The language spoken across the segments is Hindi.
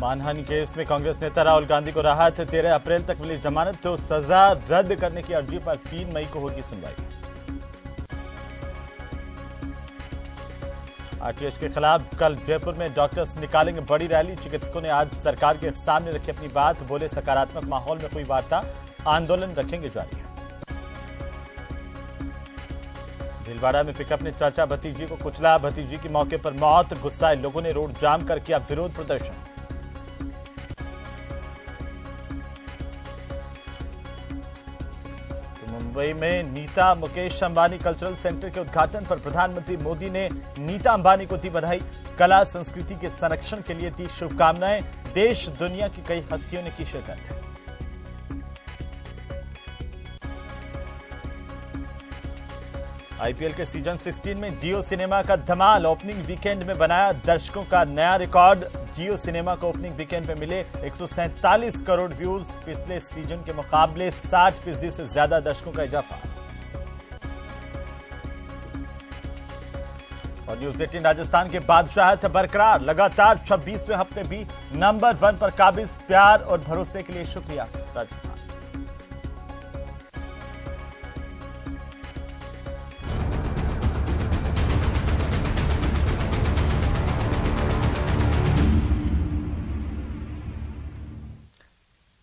मानहानि केस में कांग्रेस नेता राहुल गांधी को राहत, 13 अप्रैल तक मिली जमानत, तो सजा रद्द करने की अर्जी पर 3 मई को होगी सुनवाई। आरटीएच के खिलाफ कल जयपुर में डॉक्टर्स निकालेंगे बड़ी रैली। चिकित्सकों ने आज सरकार के सामने रखी अपनी बात, बोले सकारात्मक माहौल में कोई वार्ता, आंदोलन रखेंगे जारी। भीलवाड़ा में पिकअप ने चाचा भतीजी को कुचला, भतीजी की मौके पर मौत, गुस्साए लोगों ने रोड जाम कर किया विरोध प्रदर्शन। मुंबई में नीता मुकेश अंबानी कल्चरल सेंटर के उद्घाटन पर प्रधानमंत्री मोदी ने नीता अंबानी को दी बधाई, कला संस्कृति के संरक्षण के लिए दी शुभकामनाएं। देश दुनिया की कई हस्तियों ने की शिरकत। आईपीएल के सीजन 16 में जियो सिनेमा का धमाल, ओपनिंग वीकेंड में बनाया दर्शकों का नया रिकॉर्ड। जियो सिनेमा को ओपनिंग वीकेंड में मिले 147 करोड़ व्यूज, पिछले सीजन के मुकाबले 60% से ज्यादा दर्शकों का इजाफा। और न्यूज 18 राजस्थान के बादशाह बरकरार, लगातार 26वें हफ्ते भी नंबर 1 पर काबिज। प्यार और भरोसे के लिए शुक्रिया राजस्थान।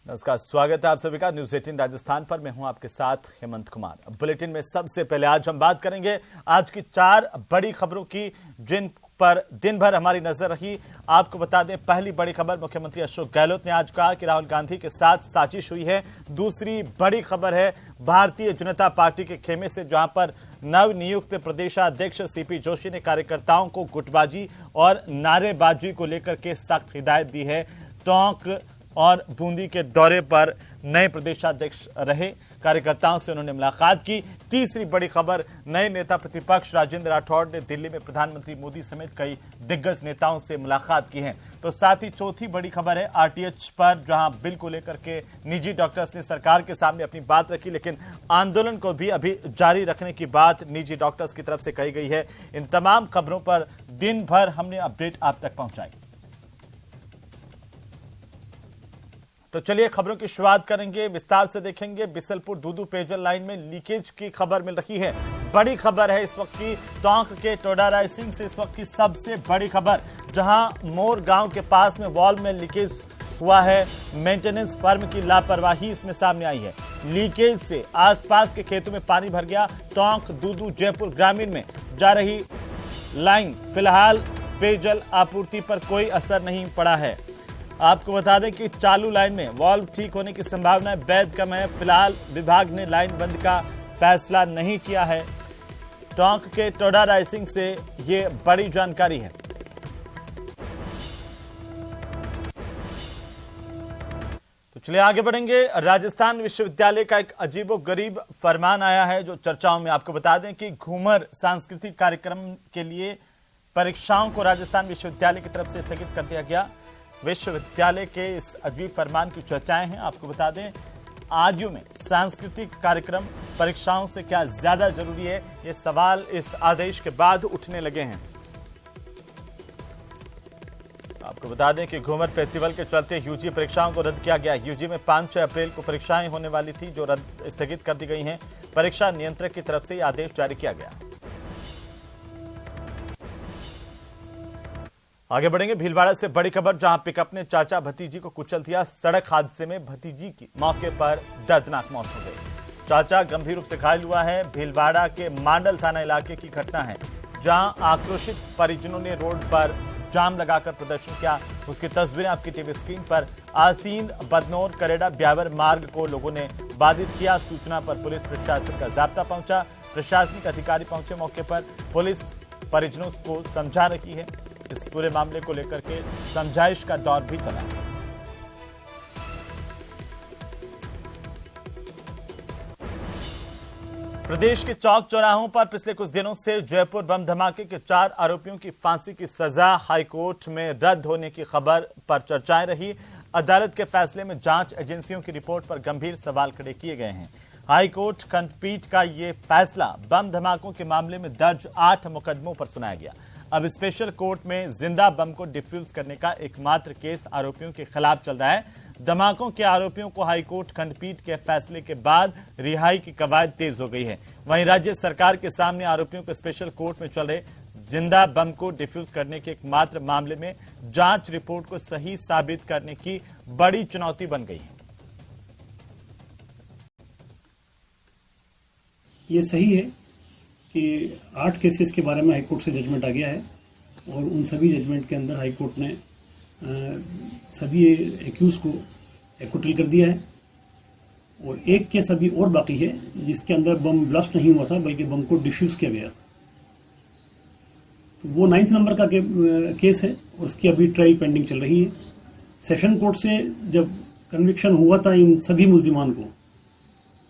नमस्कार, स्वागत है आप सभी का न्यूज 18 राजस्थान पर। मैं हूं आपके साथ हेमंत कुमार। बुलेटिन में सबसे पहले आज हम बात करेंगे आज की 4 बड़ी खबरों की, जिन पर दिन भर हमारी नजर रही। आपको बता दें, पहली बड़ी खबर, मुख्यमंत्री अशोक गहलोत ने आज कहा कि राहुल गांधी के साथ साजिश हुई है। दूसरी बड़ी खबर है भारतीय जनता पार्टी के खेमे से, जहां पर नवनियुक्त प्रदेशाध्यक्ष सीपी जोशी ने कार्यकर्ताओं को गुटबाजी और नारेबाजी को लेकर के सख्त हिदायत दी है। टोंक और बूंदी के दौरे पर नए प्रदेशाध्यक्ष रहे, कार्यकर्ताओं से उन्होंने मुलाकात की। तीसरी बड़ी खबर, नए नेता प्रतिपक्ष राजेंद्र राठौड़ ने दिल्ली में प्रधानमंत्री मोदी समेत कई दिग्गज नेताओं से मुलाकात की है। तो साथ ही चौथी बड़ी खबर है आरटीएच पर, जहां बिल को लेकर के निजी डॉक्टर्स ने सरकार के सामने अपनी बात रखी, लेकिन आंदोलन को भी अभी जारी रखने की बात निजी डॉक्टर्स की तरफ से कही गई है। इन तमाम खबरों पर दिन भर हमने अपडेट आप तक पहुंचाई। तो चलिए खबरों की शुरुआत करेंगे, विस्तार से देखेंगे। बिसलपुर दूदू पेयजल लाइन में लीकेज की खबर मिल रही है। बड़ी खबर है इस वक्त की, टोंक के टोडा रायसिंह से इस वक्त की सबसे बड़ी खबर, जहां मोर गांव के पास में वॉल्व में लीकेज हुआ है। मेंटेनेंस फर्म की लापरवाही इसमें सामने आई है। लीकेज से आसपास के खेतों में पानी भर गया। टोंक दूदू जयपुर ग्रामीण में जा रही लाइन, फिलहाल पेयजल आपूर्ति पर कोई असर नहीं पड़ा है। आपको बता दें कि चालू लाइन में वाल्व ठीक होने की संभावना बेहद कम है। फिलहाल विभाग ने लाइन बंद का फैसला नहीं किया है। टोंक के टोडा रायसिंह से ये बड़ी जानकारी है। तो चलिए आगे बढ़ेंगे। राजस्थान विश्वविद्यालय का एक अजीबोगरीब फरमान आया है जो चर्चाओं में। आपको बता दें कि घूमर सांस्कृतिक कार्यक्रम के लिए परीक्षाओं को राजस्थान विश्वविद्यालय की तरफ से स्थगित कर दिया गया। विश्वविद्यालय के इस अजीब फरमान की चर्चाएं हैं। आपको बता दें, आजयू में सांस्कृतिक कार्यक्रम परीक्षाओं से क्या ज्यादा जरूरी है, ये सवाल इस आदेश के बाद उठने लगे हैं। आपको बता दें कि घूमर फेस्टिवल के चलते यूजी परीक्षाओं को रद्द किया गया। यूजी में 5-6 अप्रैल को परीक्षाएं होने वाली थी, जो रद्द स्थगित कर दी गई हैं। परीक्षा नियंत्रक की तरफ से यह आदेश जारी किया गया। आगे बढ़ेंगे। भीलवाड़ा से बड़ी खबर, जहां पिकअप ने चाचा भतीजी को कुचल दिया। सड़क हादसे में भतीजी की मौके पर दर्दनाक मौत हो गई। चाचा गंभीर रूप से घायल हुआ है। भीलवाड़ा के मांडल थाना इलाके की घटना है, जहां आक्रोशित परिजनों ने रोड पर जाम लगाकर प्रदर्शन किया। उसकी तस्वीरें आपकी टीवी स्क्रीन पर। आसीन बदनौर करेड़ा ब्यावर मार्ग को लोगों ने बाधित किया। सूचना पर पुलिस प्रशासन का जाब्ता पहुंचा। प्रशासनिक अधिकारी पहुंचे मौके पर। पुलिस परिजनों को समझा रही है। इस पूरे मामले को लेकर के समझाइश का दौर भी चला। प्रदेश के चौक चौराहों पर पिछले कुछ दिनों से जयपुर बम धमाके के 4 आरोपियों की फांसी की सजा हाईकोर्ट में रद्द होने की खबर पर चर्चाएं रही। अदालत के फैसले में जांच एजेंसियों की रिपोर्ट पर गंभीर सवाल खड़े किए गए हैं। हाईकोर्ट खंडपीठ का यह फैसला बम धमाकों के मामले में दर्ज 8 मुकदमों पर सुनाया गया। अब स्पेशल कोर्ट में जिंदा बम को डिफ्यूज करने का एकमात्र केस आरोपियों के खिलाफ चल रहा है। धमाकों के आरोपियों को हाईकोर्ट खंडपीठ के फैसले के बाद रिहाई की कवायद तेज हो गई है। वहीं राज्य सरकार के सामने आरोपियों को स्पेशल कोर्ट में चल रहे जिंदा बम को डिफ्यूज करने के एकमात्र मामले में जांच रिपोर्ट को सही साबित करने की बड़ी चुनौती बन गई है। ये सही है कि 8 केसेस के बारे में हाईकोर्ट से जजमेंट आ गया है और उन सभी जजमेंट के अंदर हाईकोर्ट ने सभी एक्यूज को एक्विटल कर दिया है और एक केस अभी और बाकी है जिसके अंदर बम ब्लास्ट नहीं हुआ था बल्कि बम को डिफ्यूज किया गया। तो वो 9th नंबर का केस है और उसकी अभी ट्रायल पेंडिंग चल रही है। सेशन कोर्ट से जब कन्विक्शन हुआ था इन सभी मुल्जिमान को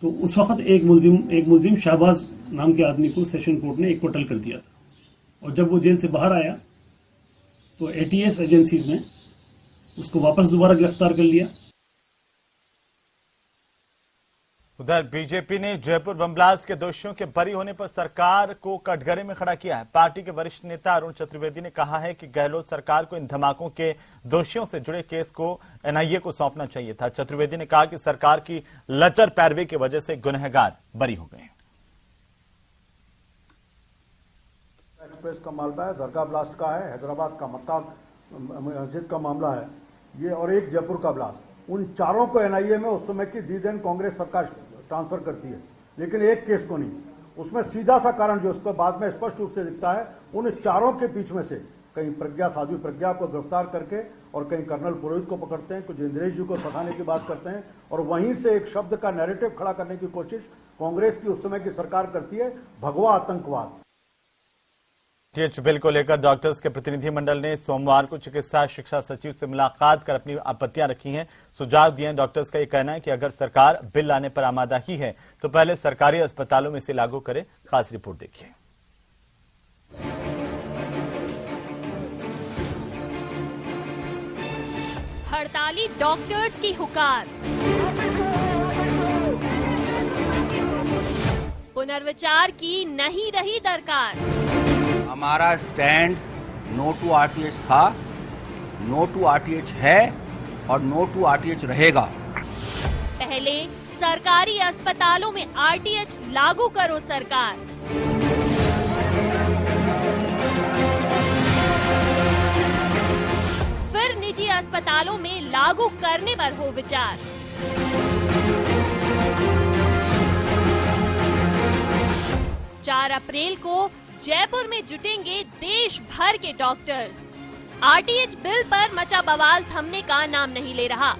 तो उस वक्त एक मुल्जिम शाहबाज नाम के आदमी को सेशन कोर्ट ने एक्विटल कर दिया था और जब वो जेल से बाहर आया तो एटीएस एजेंसीज ने उसको वापस दोबारा गिरफ्तार कर लिया। उधर बीजेपी ने जयपुर बम ब्लास्ट के दोषियों के बरी होने पर सरकार को कटघरे में खड़ा किया है। पार्टी के वरिष्ठ नेता अरुण चतुर्वेदी ने कहा है कि गहलोत सरकार को इन धमाकों के दोषियों से जुड़े केस को एनआईए को सौंपना चाहिए था। चतुर्वेदी ने कहा कि सरकार की लचर पैरवी की वजह से गुनहगार बरी हो गए। एक्सप्रेस का मामला है, दरगाह ब्लास्ट का है, हैदराबाद का मक्का मस्जिद का मामला है ये, और एक जयपुर का ब्लास्ट। उन चारों को एनआईए में उस समय की दी दिन कांग्रेस सरकार ट्रांसफर करती है, लेकिन एक केस को नहीं। उसमें सीधा सा कारण जो उसको बाद में स्पष्ट रूप से दिखता है, उन चारों के बीच में से कहीं प्रज्ञा साध्वी प्रज्ञा को गिरफ्तार करके और कहीं कर्नल पुरोहित को पकड़ते हैं, कुछ इंद्रेश जी को सताने की बात करते हैं और वहीं से एक शब्द का नैरेटिव खड़ा करने की कोशिश कांग्रेस की उस समय की सरकार करती है, भगवा आतंकवाद। टीएच बिल को लेकर डॉक्टर्स के प्रतिनिधिमंडल ने सोमवार को चिकित्सा शिक्षा सचिव से मुलाकात कर अपनी आपत्तियां रखी हैं, सुझाव दिए हैं। डॉक्टर्स का यह कहना है कि अगर सरकार बिल लाने पर आमादा ही है तो पहले सरकारी अस्पतालों में इसे लागू करे। खास रिपोर्ट देखिए। हड़ताली डॉक्टर्स की हुकार, पुनर्विचार की नहीं रही दरकार। हमारा स्टैंड नो टू आरटीएच था, नो टू आरटीएच है और नो टू आरटीएच रहेगा। पहले सरकारी अस्पतालों में आरटीएच लागू करो सरकार। फिर निजी अस्पतालों में लागू करने पर हो विचार। 4 अप्रैल को जयपुर में जुटेंगे देश भर के डॉक्टर्स। आरटीएच बिल पर मचा बवाल थमने का नाम नहीं ले रहा।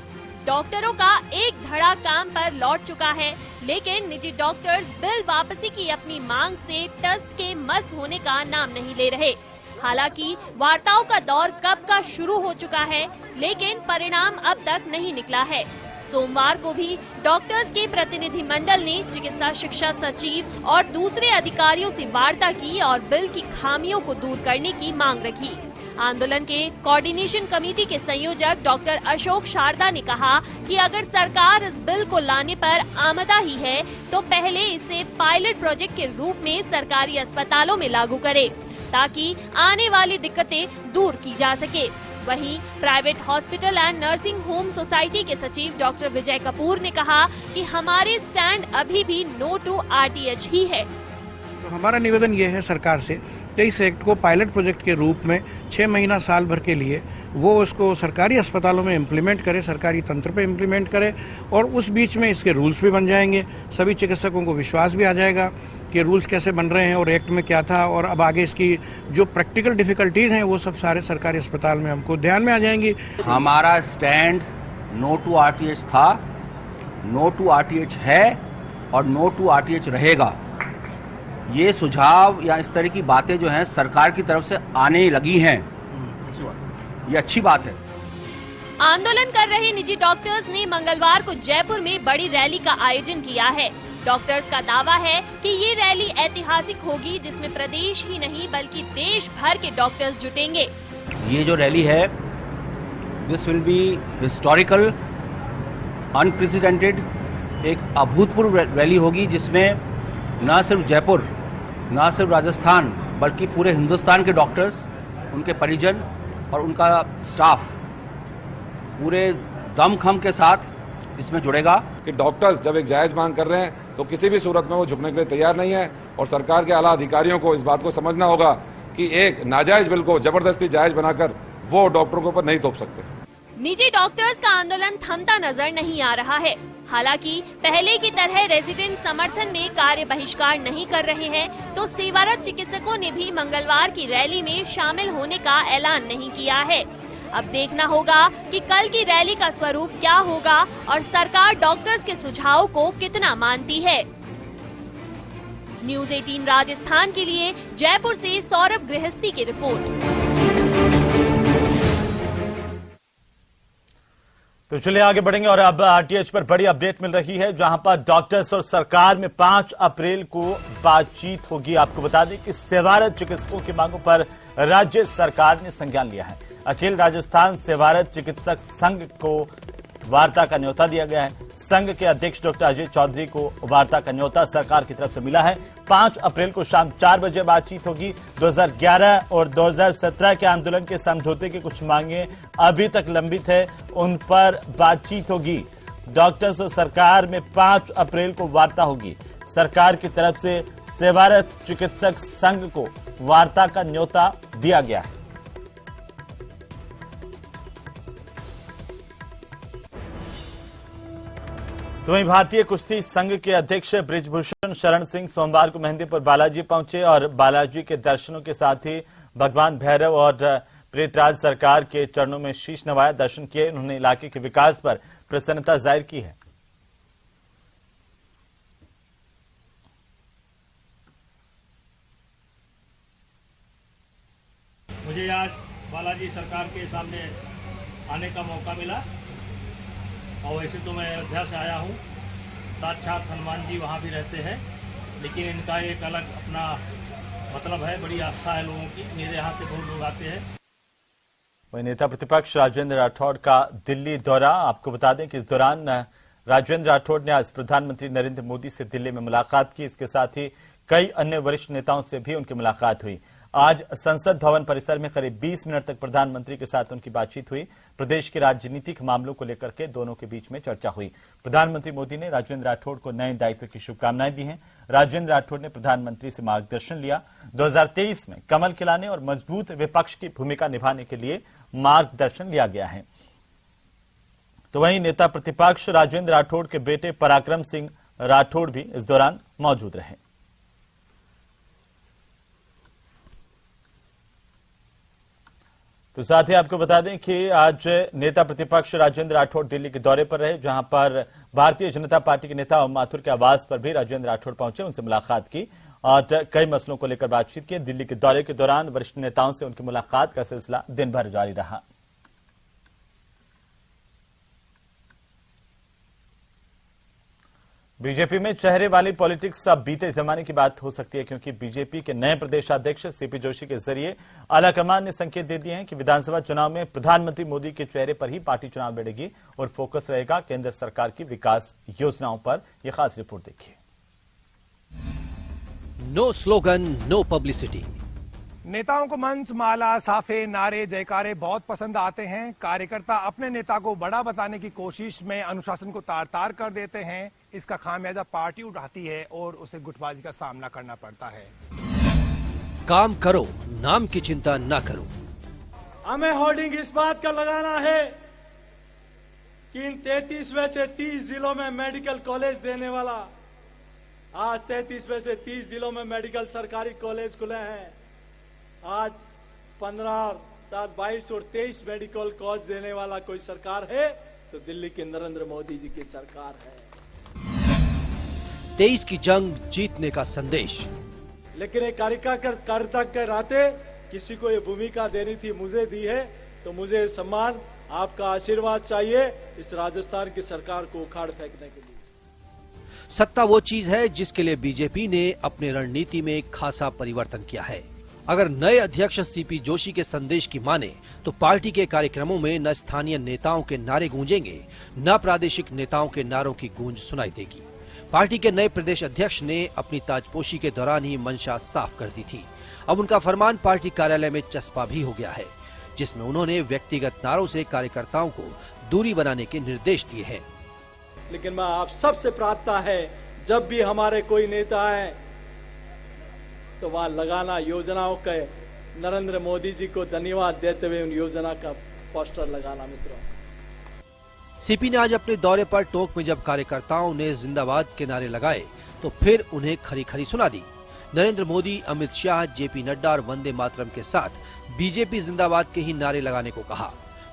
डॉक्टरों का एक धड़ा काम पर लौट चुका है, लेकिन निजी डॉक्टर्स बिल वापसी की अपनी मांग से टस के मस होने का नाम नहीं ले रहे। हालांकि वार्ताओं का दौर कब का शुरू हो चुका है, लेकिन परिणाम अब तक नहीं निकला है। सोमवार को भी डॉक्टर्स के प्रतिनिधि मंडल ने चिकित्सा शिक्षा सचिव और दूसरे अधिकारियों से वार्ता की और बिल की खामियों को दूर करने की मांग रखी। आंदोलन के कोऑर्डिनेशन कमेटी के संयोजक डॉक्टर अशोक शारदा ने कहा कि अगर सरकार इस बिल को लाने पर आमदा ही है तो पहले इसे पायलट प्रोजेक्ट के रूप में सरकारी अस्पतालों में लागू करे, ताकि आने वाली दिक्कतें दूर की जा सके। वहीं private hospital and nursing home society के सचिव डॉक्टर विजय कपूर ने कहा कि हमारे स्टैंड अभी भी नो टू आरटीएच ही है। तो हमारा निवेदन ये है सरकार से कि इस एक्ट को पायलट प्रोजेक्ट के रूप में 6 महीना साल भर के लिए वो उसको सरकारी अस्पतालों में इम्प्लीमेंट करे, सरकारी तंत्र पे इम्प्लीमेंट करे और उस बीच में इसके रूल्स भी बन जाएंगे। सभी चिकित्सकों को विश्वास भी आ जाएगा कि रूल्स कैसे बन रहे हैं और एक्ट में क्या था, और अब आगे इसकी जो प्रैक्टिकल डिफिकल्टीज हैं वो सब सारे सरकारी अस्पताल में हमको ध्यान में आ जाएंगी। हमारा स्टैंड नो टू आरटीएच था, नो टू आरटीएच है और नो टू आरटीएच रहेगा। ये सुझाव या इस तरह की बातें जो हैं सरकार की तरफ से आने लगी हैं, ये अच्छी बात है। आंदोलन कर रहे निजी डॉक्टर्स ने मंगलवार को जयपुर में बड़ी रैली का आयोजन किया है। डॉक्टर्स का दावा है कि ये रैली ऐतिहासिक होगी, जिसमें प्रदेश ही नहीं बल्कि देश भर के डॉक्टर्स जुटेंगे। ये जो रैली है this will be historical, unprecedented, एक अभूतपूर्व रैली होगी जिसमें न सिर्फ जयपुर, न सिर्फ राजस्थान बल्कि पूरे हिंदुस्तान के डॉक्टर्स, उनके परिजन और उनका स्टाफ पूरे दमखम के साथ इसमें जुड़ेगा। कि डॉक्टर्स जब एक जायज मांग कर रहे हैं तो किसी भी सूरत में वो झुकने के लिए तैयार नहीं है और सरकार के आला अधिकारियों को इस बात को समझना होगा कि एक नाजायज बिल को जबरदस्ती जायज बनाकर वो डॉक्टरों के ऊपर नहीं थोप सकते। निजी डॉक्टर्स का आंदोलन थमता नजर नहीं आ रहा है। हालांकि पहले की तरह रेजिडेंट समर्थन में कार्य बहिष्कार नहीं कर रहे हैं, तो सेवारत चिकित्सकों ने भी मंगलवार की रैली में शामिल होने का ऐलान नहीं किया है। अब देखना होगा कि कल की रैली का स्वरूप क्या होगा और सरकार डॉक्टर्स के सुझाव को कितना मानती है। न्यूज़ 18 राजस्थान के लिए जयपुर से सौरभ गृहस्थी की रिपोर्ट। तो चलिए आगे बढ़ेंगे और अब आरटीएच पर बड़ी अपडेट मिल रही है, जहां पर डॉक्टर्स और सरकार में 5 अप्रैल को बातचीत होगी। आपको बता दें कि सेवारत चिकित्सकों की मांगों पर राज्य सरकार ने संज्ञान लिया है। अखिल राजस्थान सेवारत चिकित्सक संघ को वार्ता का न्योता दिया गया है। संघ के अध्यक्ष डॉक्टर अजय चौधरी को वार्ता का न्योता सरकार की तरफ से मिला है। 5 अप्रैल को शाम 4 बजे बातचीत होगी। 2011 और 2017 के आंदोलन के समझौते की कुछ मांगे अभी तक लंबित है, उन पर बातचीत होगी। डॉक्टर्स और सरकार में 5 अप्रैल को वार्ता होगी। सरकार की तरफ से सेवारत चिकित्सक संघ को वार्ता का न्योता दिया गया है। तो वहीं भारतीय कुश्ती संघ के अध्यक्ष बृजभूषण शरण सिंह सोमवार को मेहंदीपुर बालाजी पहुंचे और बालाजी के दर्शनों के साथ ही भगवान भैरव और प्रेतराज सरकार के चरणों में शीश नवाया, दर्शन किए। उन्होंने इलाके के विकास पर प्रसन्नता जाहिर की है। मुझे आज बालाजी सरकार के सामने आने का मौका मिला और वैसे तो मैं अयोध्या से आया हूँ, साक्षात हनुमान जी वहाँ भी रहते हैं, लेकिन इनका एक अलग अपना मतलब है, बड़ी आस्था है लोगों की। मेरे यहाँ से बहुत लोग आते हैं। वही नेता प्रतिपक्ष राजेंद्र राठौड़ का दिल्ली दौरा। आपको बता दें कि इस दौरान राजेंद्र राठौड़ ने आज प्रधानमंत्री नरेंद्र मोदी से दिल्ली में मुलाकात की। इसके साथ ही कई अन्य वरिष्ठ नेताओं से भी उनकी मुलाकात हुई। आज संसद भवन परिसर में करीब 20 मिनट तक प्रधानमंत्री के साथ उनकी बातचीत हुई। प्रदेश के राजनीतिक मामलों को लेकर के दोनों के बीच में चर्चा हुई। प्रधानमंत्री मोदी ने राजेंद्र राठौड़ को नए दायित्व की शुभकामनाएं दी हैं। राजेंद्र राठौड़ ने प्रधानमंत्री से मार्गदर्शन लिया। 2023 में कमल खिलाने और मजबूत विपक्ष की भूमिका निभाने के लिए मार्गदर्शन लिया गया है। तो वहीं नेता प्रतिपक्ष राजेंद्र राठौड़ के बेटे पराक्रम सिंह राठौड़ भी इस दौरान मौजूद रहे। तो साथ ही आपको बता दें कि आज नेता प्रतिपक्ष राजेंद्र राठौड़ दिल्ली के दौरे पर रहे, जहां पर भारतीय जनता पार्टी के नेता ओम माथुर के आवास पर भी राजेंद्र राठौड़ पहुंचे, उनसे मुलाकात की और कई मसलों को लेकर बातचीत की। दिल्ली के दौरे के दौरान वरिष्ठ नेताओं से उनकी मुलाकात का सिलसिला दिन भर जारी रहा। बीजेपी में चेहरे वाली पॉलिटिक्स अब बीते जमाने की बात हो सकती है, क्योंकि बीजेपी के नए प्रदेशाध्यक्ष सीपी जोशी के जरिए आलाकमान ने संकेत दे दिए हैं कि विधानसभा चुनाव में प्रधानमंत्री मोदी के चेहरे पर ही पार्टी चुनाव लड़ेगी और फोकस रहेगा केंद्र सरकार की विकास योजनाओं पर। यह खास रिपोर्ट देखिए। No slogan, no publicity. नेताओं को मंच, माला, साफे, नारे, जयकारे बहुत पसंद आते हैं। कार्यकर्ता अपने नेता को बड़ा बताने की कोशिश में अनुशासन को तार तार कर देते हैं। इसका खामियाजा पार्टी उठाती है और उसे गुटबाजी का सामना करना पड़ता है। काम करो, नाम की चिंता ना करो। हमें होर्डिंग इस बात का लगाना है कि इन 33 में से 30 जिलों में मेडिकल कॉलेज देने वाला, आज 33 में से 30 जिलों में मेडिकल सरकारी कॉलेज खुले हैं। आज 15, 7, 22 और 23 मेडिकल कॉलेज देने वाला कोई सरकार है तो दिल्ली के नरेंद्र मोदी जी की सरकार है। 23 की जंग जीतने का संदेश। लेकिन एक कार्यकर्ता के नाते किसी को ये भूमिका देनी थी, मुझे दी है, तो मुझे सम्मान, आपका आशीर्वाद चाहिए इस राजस्थान की सरकार को उखाड़ फेंकने के लिए। सत्ता वो चीज है जिसके लिए बीजेपी ने अपनी रणनीति में खासा परिवर्तन किया है। अगर नए अध्यक्ष सीपी जोशी के संदेश की माने तो पार्टी के कार्यक्रमों में न स्थानीय नेताओं के नारे गूंजेंगे, न प्रादेशिक नेताओं के नारों की गूंज सुनाई देगी। पार्टी के नए प्रदेश अध्यक्ष ने अपनी ताजपोशी के दौरान ही मंशा साफ कर दी थी। अब उनका फरमान पार्टी कार्यालय में चस्पा भी हो गया है, जिसमें उन्होंने व्यक्तिगत नारों से कार्यकर्ताओं को दूरी बनाने के निर्देश दिए हैं। लेकिन मैं आप सबसे प्रार्थना है, जब भी हमारे कोई नेता आए तो वहां लगाना योजनाओं के नरेंद्र मोदी जी को धन्यवाद देते हुए उन योजना का पोस्टर लगाना। मित्रों, सीपी ने आज अपने दौरे पर टोंक में जब कार्यकर्ताओं ने जिंदाबाद के नारे लगाए तो फिर उन्हें खरी खरी सुना दी। नरेंद्र मोदी, अमित शाह, जेपी नड्डा और वंदे मातरम के साथ बीजेपी जिंदाबाद के ही नारे लगाने को कहा।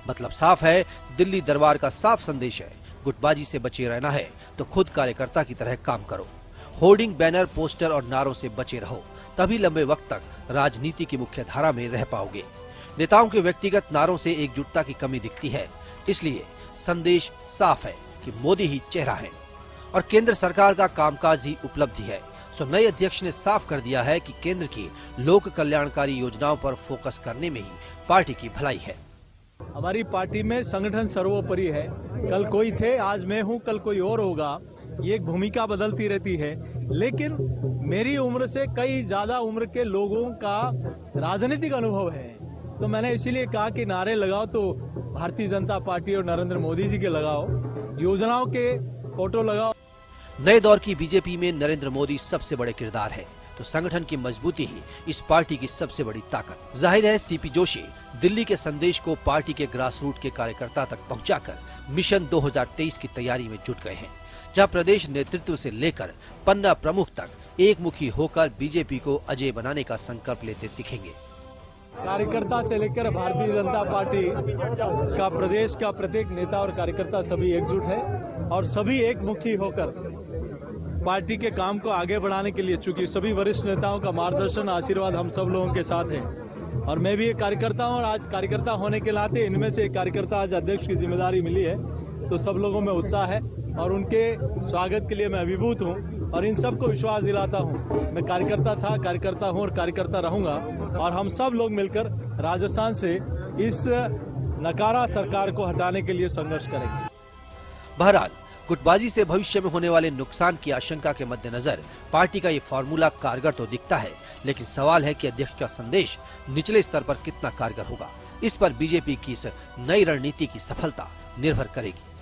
मतलब साफ है, दिल्ली दरबार का साफ संदेश है, गुटबाजी से बचे रहना है तो खुद कार्यकर्ता की तरह काम करो। होर्डिंग, बैनर, पोस्टर और नारों से बचे रहो, तभी लंबे वक्त तक राजनीति की मुख्य धारा में रह पाओगे। नेताओं के व्यक्तिगत नारों से एकजुटता की कमी दिखती है, इसलिए संदेश साफ है कि मोदी ही चेहरा है और केंद्र सरकार का कामकाज ही उपलब्धि है। सो नए अध्यक्ष ने साफ कर दिया है कि केंद्र की लोक कल्याणकारी योजनाओं पर फोकस करने में ही पार्टी की भलाई है। हमारी पार्टी में संगठन सर्वोपरि है। कल कोई थे, आज मैं हूं, कल कोई और होगा। ये एक भूमिका बदलती रहती है, लेकिन मेरी उम्र से कई ज्यादा उम्र के लोगों का राजनीतिक अनुभव है। तो मैंने इसीलिए कहा कि नारे लगाओ तो भारतीय जनता पार्टी और नरेंद्र मोदी जी के लगाओ, योजनाओं के फोटो लगाओ। नए दौर की बीजेपी में नरेंद्र मोदी सबसे बड़े किरदार है, तो संगठन की मजबूती ही इस पार्टी की सबसे बड़ी ताकत। जाहिर है, सीपी जोशी दिल्ली के संदेश को पार्टी के ग्रास रूट के कार्यकर्ता तक पहुंचाकर मिशन 2023 की तैयारी में जुट गए हैं, जहां प्रदेश नेतृत्व से लेकर पन्ना प्रमुख तक एकमुखी होकर बीजेपी को अजय बनाने का संकल्प लेते दिखेंगे। कार्यकर्ता से लेकर भारतीय जनता पार्टी का प्रदेश का प्रत्येक नेता और कार्यकर्ता सभी एकजुट है और सभी एकमुखी होकर पार्टी के काम को आगे बढ़ाने के लिए, चूंकि सभी वरिष्ठ नेताओं का मार्गदर्शन, आशीर्वाद हम सब लोगों के साथ है और मैं भी एक कार्यकर्ता हूं और आज कार्यकर्ता होने के नाते इनमें से एक कार्यकर्ता आज अध्यक्ष की जिम्मेदारी मिली है, तो सब लोगों में उत्साह है और उनके स्वागत के लिए मैं अभिभूत हूं और इन सबको विश्वास दिलाता हूं। मैं कार्यकर्ता था, कार्यकर्ता हूं और कार्यकर्ता रहूंगा और हम सब लोग मिलकर राजस्थान से इस नकारा सरकार को हटाने के लिए संघर्ष करेंगे। बहरहाल, गुटबाजी से भविष्य में होने वाले नुकसान की आशंका के मद्देनजर पार्टी का ये फॉर्मूला कारगर तो दिखता है, लेकिन सवाल है कि अध्यक्ष का संदेश निचले स्तर पर कितना कारगर होगा। इस पर बीजेपी की इस नई रणनीति की सफलता निर्भर करेगी।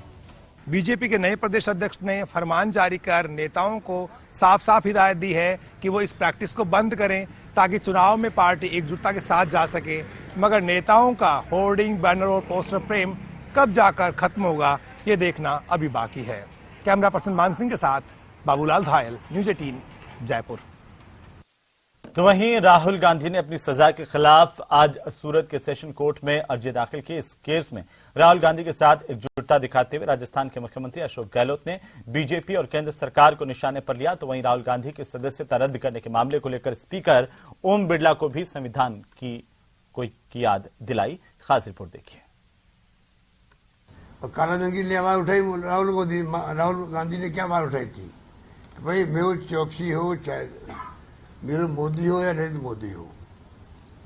बीजेपी के नए प्रदेश अध्यक्ष ने फरमान जारी कर नेताओं को साफ साफ हिदायत दी है कि वो इस प्रैक्टिस को बंद करें ताकि चुनाव में पार्टी एकजुटता के साथ जा सके। मगर नेताओं का होर्डिंग, बैनर और पोस्टर प्रेम कब जाकर खत्म होगा, ये देखना अभी बाकी है। कैमरा पर्सन मान सिंह के साथ बाबूलाल धायल, न्यूज़ 18 जयपुर। तो वहीं राहुल गांधी ने अपनी सजा के खिलाफ आज सूरत के सेशन कोर्ट में अर्जी दाखिल की। इस केस में राहुल गांधी के साथ एकजुटता दिखाते हुए राजस्थान के मुख्यमंत्री अशोक गहलोत ने बीजेपी और केंद्र सरकार को निशाने पर लिया। तो वहीं राहुल गांधी की सदस्यता रद्द करने के मामले को लेकर स्पीकर ओम बिरला को भी संविधान की याद दिलाई। खास रिपोर्ट देखिए। कालाधन की आवाज उठाई राहुल गांधी ने क्या आवाज उठाई थी? भाई मेहुल चौकसी हो, चाहे मेरे मोदी हो या नरेंद्र मोदी हो,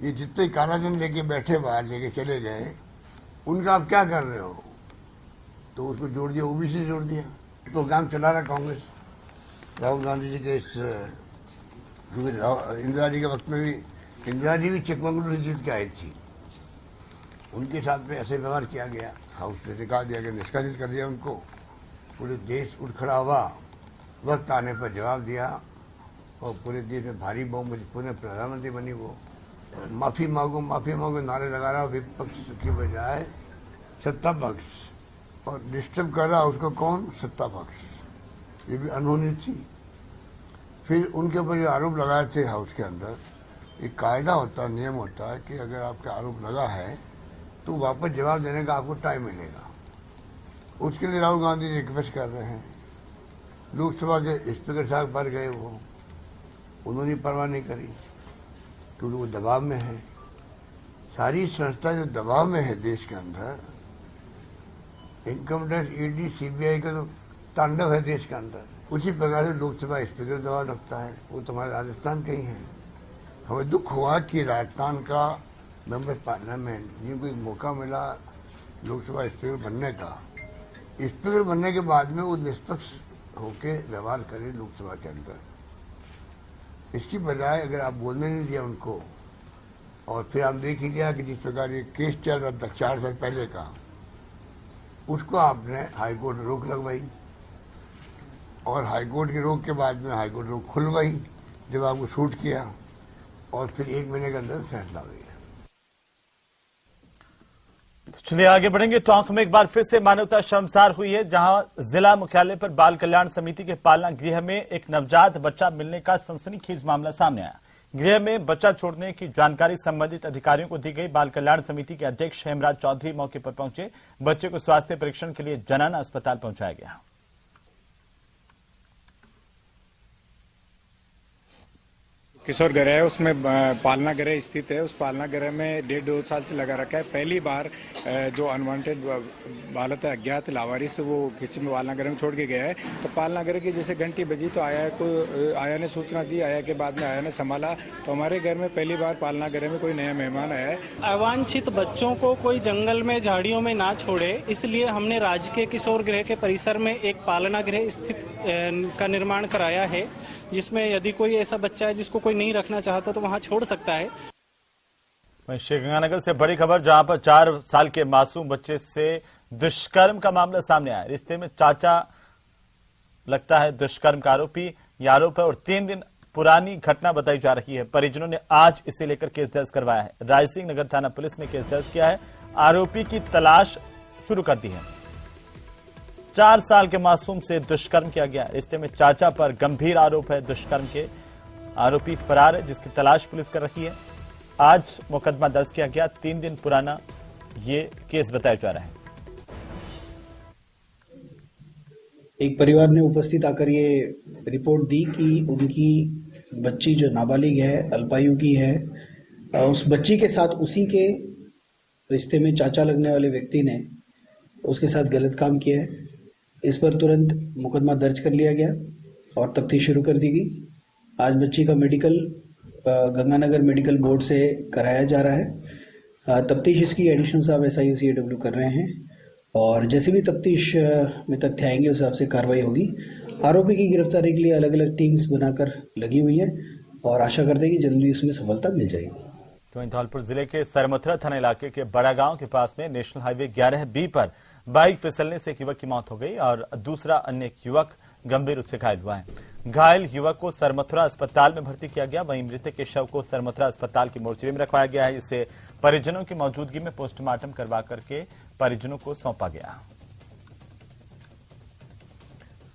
ये जितने कालाधन लेके बैठे बाहर लेके चले गए, उनका आप क्या कर रहे हो? तो उसको जोड़ दिया, ओबीसी जोड़ दिया। तो काम चला रहा कांग्रेस। राहुल गांधी जी के इस इंदिरा जी के वक्त में भी, इंदिरा जी भी चिकमंगलुरु से जीत के आई थी, उनके साथ में ऐसे व्यवहार किया गया, हाउस से निकाल दिया गया, निष्कासित कर दिया उनको। पूरे देश उठ खड़ा हुआ, वक्त आने पर जवाब दिया और पूरे देश में भारी बहुमत पूरे प्रधानमंत्री बनी। वो माफी मांगो नारे लगा रहा विपक्ष की बजाय सत्ता पक्ष, और डिस्टर्ब कर रहा उसको कौन? सत्ता पक्ष। ये भी अनहोनी थी। फिर उनके ऊपर जो आरोप लगाए थे हाउस के अंदर, एक कायदा होता है, नियम होता है कि अगर आपका आरोप लगा है तो वापस जवाब देने का आपको टाइम मिलेगा। उसके लिए राहुल गांधी रिक्वेस्ट कर रहे हैं। लोकसभा के स्पीकर साहब पर गए, वो उन्होंने परवाह नहीं करी क्योंकि वो दबाव में है। सारी संस्था जो दबाव में है देश के अंदर, इनकम टैक्स, ईडी, सीबीआई का तो तांडव है देश के अंदर। उसी प्रकार से लोकसभा स्पीकर दबाव रखता है, वो तुम्हारे राजस्थान के ही है। हमें दुख हुआ कि राजस्थान का मेंबर पार्लियामेंट जिनको एक मौका मिला लोकसभा स्पीकर बनने का, स्पीकर बनने के बाद में वो निष्पक्ष होकर व्यवहार करे लोकसभा के अंदर। इसकी बजाय अगर आप बोलने नहीं दिया उनको और फिर हम देख ही लिया कि जिस प्रकार ये केस चल रहा था 4 साल पहले का, उसको आपने हाईकोर्ट रोक लगवाई और हाईकोर्ट की रोक के बाद में हाईकोर्ट रोक खुलवाई जब आपको शूट किया और फिर 1 महीने के अंदर फैसला हो गया। चलिए आगे बढ़ेंगे। टोंक में एक बार फिर से मानवता शर्मसार हुई है, जहां जिला मुख्यालय पर बाल कल्याण समिति के पालना गृह में एक नवजात बच्चा मिलने का सनसनीखेज मामला सामने आया। गृह में बच्चा छोड़ने की जानकारी संबंधित अधिकारियों को दी गई। बाल कल्याण समिति के अध्यक्ष हेमराज चौधरी मौके पर पहुंचे। बच्चे को स्वास्थ्य परीक्षण के लिए जनन अस्पताल पहुंचाया गया। किशोर गृह है, उसमें पालना गृह स्थित है। उस पालना गृह में 1.5-2 साल से लगा रखा है। पहली बार जो अनवांटेड बालक है, अज्ञात लावारिस, वो किसी में पालना गृह में छोड़ के गया है। तो पालना गृह की जैसे घंटी बजी तो आया ने सूचना दी, आया के बाद में आया ने संभाला। तो हमारे घर में पहली बार पालना गृह में कोई नया मेहमान आया है। अवांछित बच्चों को कोई जंगल में झाड़ियों में ना छोड़े, इसलिए हमने राजकीय किशोर गृह के परिसर में एक पालना गृह स्थित का निर्माण कराया है, जिसमें यदि कोई ऐसा बच्चा है जिसको कोई नहीं रखना चाहता तो वहां छोड़ सकता है। वहीं श्रीगंगानगर से बड़ी खबर, जहां पर 4 साल के मासूम बच्चे से दुष्कर्म का मामला सामने आया। रिश्ते में चाचा लगता है दुष्कर्म का आरोपी। यह आरोप है और 3 दिन पुरानी घटना बताई जा रही है। परिजनों ने आज इसे लेकर केस दर्ज करवाया है। रायसिंह नगर थाना पुलिस ने केस दर्ज किया है। आरोपी की तलाश शुरू कर दी है। 4 साल के मासूम से दुष्कर्म किया गया। रिश्ते में चाचा पर गंभीर आरोप है दुष्कर्म के। आरोपी फरार है, जिसकी तलाश पुलिस कर रही है। आज मुकदमा दर्ज किया गया। 3 दिन पुराना ये केस बताया जा रहा है। एक परिवार ने उपस्थित आकर ये रिपोर्ट दी कि उनकी बच्ची जो नाबालिग है, अल्पायु की है, उस बच्ची के साथ उसी के रिश्ते में चाचा लगने वाले व्यक्ति ने उसके साथ गलत काम किया है। इस पर तुरंत मुकदमा दर्ज कर लिया गया और तफ्तीश शुरू कर दी गई। आज बच्ची का मेडिकल गंगानगर मेडिकल बोर्ड से कराया जा रहा है। तफ्तीश इसकी एडिशनल साहब SIO CAW कर रहे हैं और जैसे भी तफ्तीश में तथ्य आएंगे उस हिसाब से कार्रवाई होगी। आरोपी की गिरफ्तारी के लिए अलग अलग टीम्स बनाकर लगी हुई है और आशा करते हैं कि जल्दी उसमें सफलता मिल जाएगी। तो धौलपुर जिले के सरमथुरा थाना इलाके के बड़ा गांव के पास में नेशनल हाईवे 11B पर बाइक फिसलने से एक युवक की मौत हो गई और दूसरा अन्य युवक गंभीर रूप से घायल हुआ है। घायल युवक को सरमथुरा अस्पताल में भर्ती किया गया। वहीं मृतक के शव को सरमथुरा अस्पताल की मोर्चरी में रखवाया गया है। इसे परिजनों की मौजूदगी में पोस्टमार्टम करवा करके परिजनों को सौंपा गया।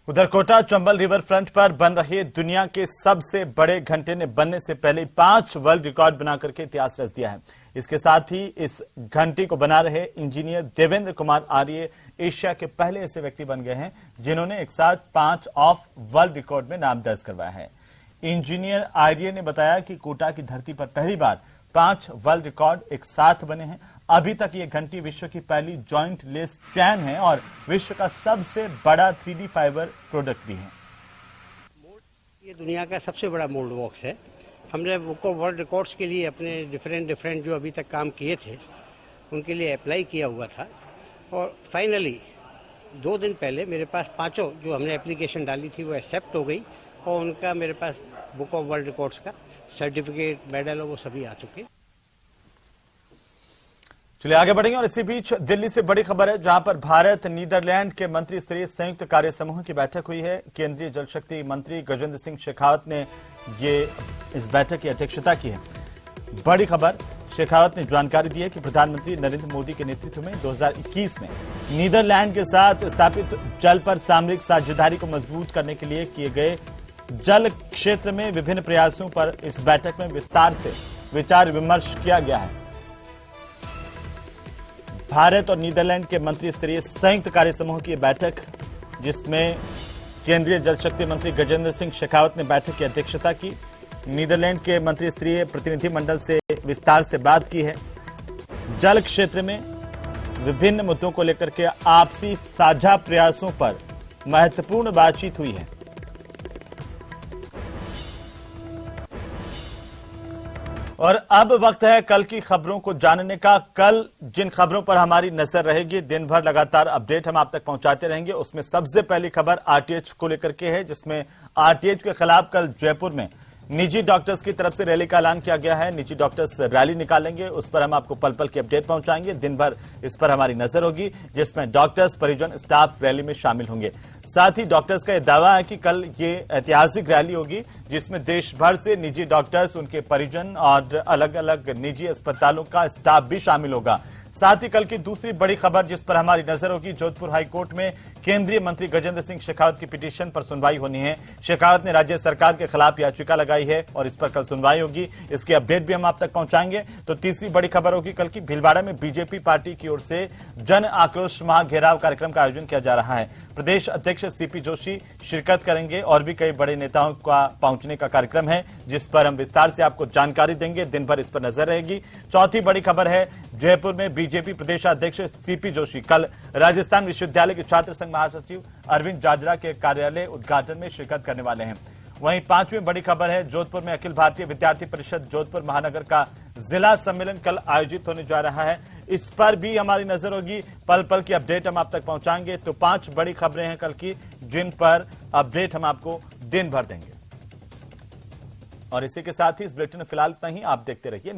उधर कोटा चंबल रिवर फ्रंट पर बन रहे दुनिया के सबसे बड़े घंटे ने बनने से पहले 5 वर्ल्ड रिकॉर्ड बना करके इतिहास रच दिया है। इसके साथ ही इस घंटी को बना रहे इंजीनियर देवेंद्र कुमार आर्य एशिया के पहले ऐसे व्यक्ति बन गए हैं जिन्होंने एक साथ 5 ऑफ वर्ल्ड रिकॉर्ड में नाम दर्ज करवाया है। इंजीनियर आर्य ने बताया कि कोटा की धरती पर पहली बार 5 वर्ल्ड रिकॉर्ड एक साथ बने हैं। अभी तक ये घंटी विश्व की पहली जॉइंट लेस चैन है और विश्व का सबसे बड़ा 3D फाइबर प्रोडक्ट भी है। ये दुनिया का सबसे बड़ा मोल्ड बॉक्स है। हमने बुक ऑफ वर्ल्ड रिकॉर्ड्स के लिए अपने डिफरेंट जो अभी तक काम किए थे उनके लिए अप्लाई किया हुआ था और फाइनली 2 दिन पहले मेरे पास 5 जो हमने एप्लीकेशन डाली थी वो एक्सेप्ट हो गई और उनका मेरे पास बुक ऑफ वर्ल्ड रिकॉर्ड्स का सर्टिफिकेट, मेडल वो सभी आ चुके। चलिए आगे बढ़ेंगे और इसी बीच दिल्ली से बड़ी खबर है, जहां पर भारत नीदरलैंड के मंत्री स्तरीय संयुक्त कार्य समूह की बैठक हुई है। केंद्रीय जल शक्ति मंत्री गजेंद्र सिंह शेखावत ने इस बैठक की अध्यक्षता की है। बड़ी खबर, शेखावत ने जानकारी दी है कि प्रधानमंत्री नरेंद्र मोदी के नेतृत्व में 2021 में नीदरलैंड के साथ स्थापित जल पर सामरिक साझेदारी को मजबूत करने के लिए किए गए जल क्षेत्र में विभिन्न प्रयासों पर इस बैठक में विस्तार से विचार विमर्श किया गया है। भारत और नीदरलैंड के मंत्री स्तरीय संयुक्त कार्य समूह की बैठक, जिसमें केंद्रीय जल शक्ति मंत्री गजेंद्र सिंह शेखावत ने बैठक की अध्यक्षता की। नीदरलैंड के मंत्री स्तरीय प्रतिनिधिमंडल से विस्तार से बात की है। जल क्षेत्र में विभिन्न मुद्दों को लेकर के आपसी साझा प्रयासों पर महत्वपूर्ण बातचीत हुई है। और अब वक्त है कल की खबरों को जानने का। कल जिन खबरों पर हमारी नजर रहेगी, दिन भर लगातार अपडेट हम आप तक पहुंचाते रहेंगे। उसमें सबसे पहली खबर आरटीएच को लेकर के है, जिसमें आरटीएच के खिलाफ कल जयपुर में निजी डॉक्टर्स की तरफ से रैली का ऐलान किया गया है। निजी डॉक्टर्स रैली निकालेंगे, उस पर हम आपको पल पल की अपडेट पहुंचाएंगे। दिन भर इस पर हमारी नजर होगी, जिसमें डॉक्टर्स, परिजन, स्टाफ रैली में शामिल होंगे। साथ ही डॉक्टर्स का यह दावा है कि कल ये ऐतिहासिक रैली होगी, जिसमें देश भर से निजी डॉक्टर्स, उनके परिजन और अलग अलग निजी अस्पतालों का स्टाफ भी शामिल होगा। साथ ही कल की दूसरी बड़ी खबर जिस पर हमारी नजर होगी, जोधपुर हाईकोर्ट में केंद्रीय मंत्री गजेंद्र सिंह शेखावत की पिटीशन पर सुनवाई होनी है। शेखावत ने राज्य सरकार के खिलाफ याचिका लगाई है और इस पर कल सुनवाई होगी। इसकी अपडेट भी हम आप तक पहुंचाएंगे। तो तीसरी बड़ी खबर होगी कल की, भीलवाड़ा में बीजेपी पार्टी की ओर से जन आक्रोश महाघेराव कार्यक्रम का आयोजन किया जा रहा है। प्रदेश अध्यक्ष सीपी जोशी शिरकत करेंगे और भी कई बड़े नेताओं का पहुंचने का कार्यक्रम है, जिस पर हम विस्तार से आपको जानकारी देंगे। दिन भर इस पर नजर रहेगी। चौथी बड़ी खबर है, जयपुर में बीजेपी प्रदेशाध्यक्ष सीपी जोशी कल राजस्थान विश्वविद्यालय के छात्र संघ महासचिव अरविंद जाजरा के कार्यालय उद्घाटन में शिरकत करने वाले हैं। वहीं पांचवी बड़ी खबर है, जोधपुर में अखिल भारतीय विद्यार्थी परिषद जोधपुर महानगर का जिला सम्मेलन कल आयोजित होने जा रहा है। इस पर भी हमारी नजर होगी, पल पल की अपडेट हम आप तक पहुंचाएंगे। तो 5 बड़ी खबरें हैं कल की, जिन पर अपडेट हम आपको दिन भर देंगे। और इसी के साथ ही इस बुलेटिन में फिलहाल इतना ही। आप देखते रहिए।